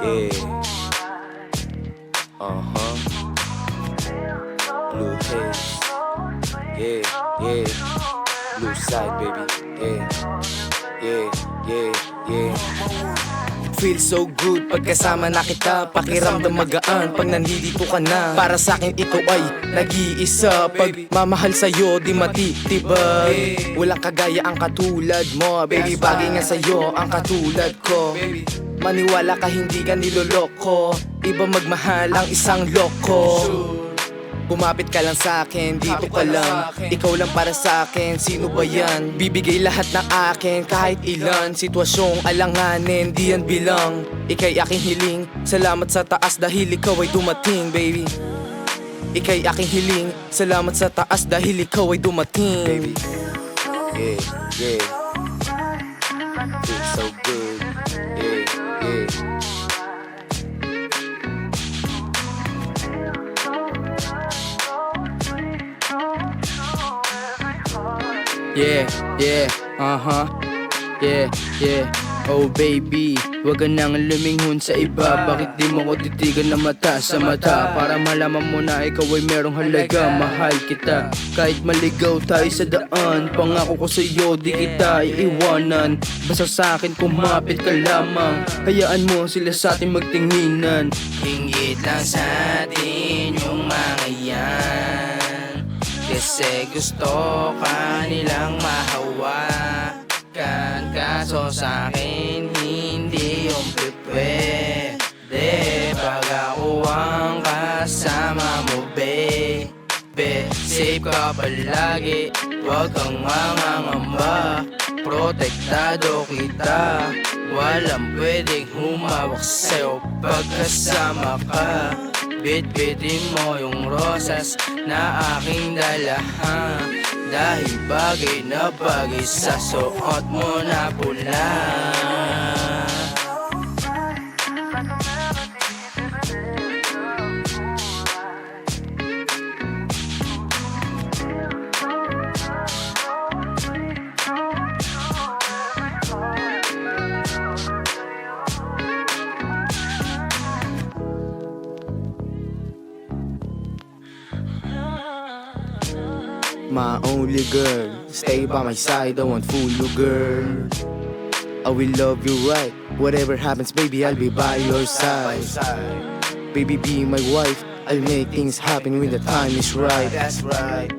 Yeah. Blue haze. Yeah, yeah. Blue side, baby. Yeah. Feels so good pagkasama na kita. Pakiramdam magaan pag nandito ka na. Para sa'kin ikaw ay nag-iisa. Pag mamahal sa'yo di matitibay. Walang kagaya ang katulad mo, baby. Bagay nga sa'yo ang katulad ko. Maniwala ka, hindi ka niloloko. Iba magmahal ang isang loko. Bumapit ka lang sa'kin, dito ka lang. Ikaw lang para sa'kin, sino ba yan? Bibigay lahat ng akin, kahit ilan. Sitwasyong alanganin, di yan bilang. Ika'y aking hiling, salamat sa taas dahil ikaw ay dumating, baby. Ika'y aking hiling, salamat sa taas dahil ikaw ay dumating, baby. Yeah. Feels so good. Yeah. Yeah. Oh baby, wag ka nang luminghon sa iba. Bakit di mo ko titigan na mata sa mata? Para malaman mo na ikaw ay merong halaga. Mahal kita, kahit maligaw tayo sa daan. Pangako ko sa'yo, di kita iiwanan. Basta sa'kin kumapit ka lamang. Hayaan mo sila sa'tin magtinginan. Hinggit lang sa'tin yung mga yan, kasi gusto ka nilang mahawakan. Kaso sa'kin hindi yung pwede. Pag ako ang kasama mo, babe, safe ka palagi, wag kang mangangamba. Protektado kita, walang pwedeng humawak sa'yo pagkasama ka. Bitbitin mo yung rosas na aking dala, dahil bagay na bagay sa suot mo na pula. My only girl, stay by my side, I won't fool you, girl. I will love you right, whatever happens, baby, I'll be by your side. Baby, be my wife, I'll make things happen when the time is right. That's right.